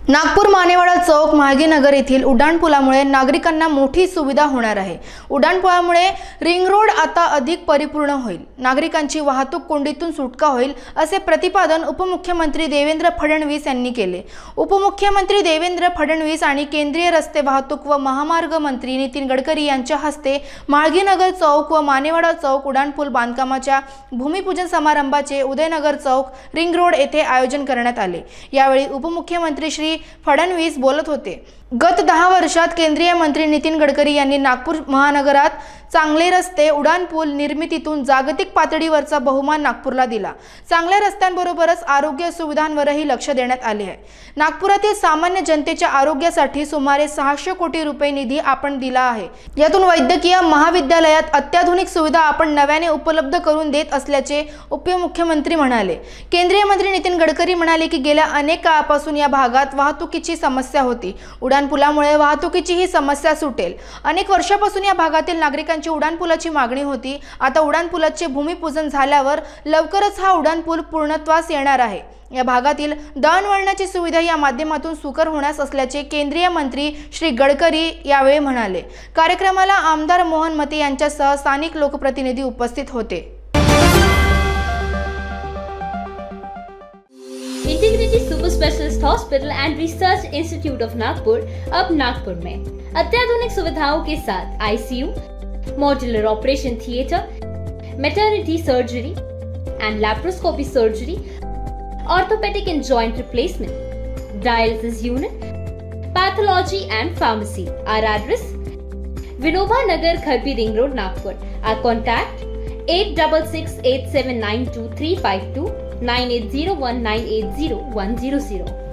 नागपूर मानेवाडा चौक म्हाळगीनगर येथील उड्डाणपुलामुळे नागरिकांना मोठी सुविधा होणार आहे। उड्डाणपुलामुळे रिंग रोड आता अधिक परिपूर्ण होईल, नागरिकांची वाहतूक कोंडीतून सुटका होईल, असे प्रतिपादन उपमुख्यमंत्री देवेंद्र फडणवीस यांनी केले। उपमुख्यमंत्री देवेंद्र फडणवीस आणि केंद्रीय रस्ते वाहतूक व महामार्ग मंत्री नितीन गडकरी यांच्या हस्ते म्हाळगीनगर चौक व मानेवाडा चौक उड्डाणपूल बांधकामाच्या भूमिपूजन समारंभाचे उदयनगर चौक रिंग रोड येथे आयोजन करण्यात आले। यावेळी उपमुख्यमंत्री श्री फडणवीस बोलत होते। गत 10 वर्षात केंद्रीय मंत्री नितीन गडकरी यांनी नागपूर महानगरात चांगले रस्ते उड्डाणपूल निर्मितीतून जागतिक पातळीवरचा बहुमान नागपूरला दिला। चांगल्या रस्त्यांबरोबरच आरोग्य सुविधांवरही लक्ष देण्यात आले आहे। नागपुरातील सामान्य जनतेच्या आरोग्यासाठी सुमारे 600 कोटी रुपये निधी आपण दिला आहे। यातून वैद्यकीय महाविद्यालयात अत्याधुनिक सुविधा आपण नव्याने उपलब्ध करून देत असल्याचे उपमुख्यमंत्री म्हणाले। केंद्रीय मंत्री नितीन गडकरी म्हणाले की गेल्या अनेक काळापासून या भागात वाहतुकीची समस्या होती। उड्डाणपुलामुळे वाहतुकीची ही समस्या सुटेल। अनेक वर्षापासून या भागातील नागरिकांची उड्डाणपुलाची मागणी होती। आता उड्डाणपुलाचे भूमिपूजन झाल्यावर लवकरच हा उड्डाणपूल पूर्णत्वास येणार आहे। या भागातील दळणवळणाची सुविधा या माध्यमातून सुकर होण्यास असल्याचे केंद्रीय मंत्री श्री गडकरी यावेळी म्हणाले। कार्यक्रमाला आमदार मोहन मते यांच्यासह स्थानिक लोकप्रतिनिधी उपस्थित होते। Integrity super specialist hospital and research institute of Nagpur अब नागपुर में अत्याधुनिक सुविधाओं के साथ ICU, modular operation theatre, maternity surgery and laparoscopy surgery, orthopaedic and joint replacement, dialysis unit, pathology and pharmacy. Our address Vinoba Nagar, Kharbi ring road, Nagpur. Our contact 8668792352 9801980100।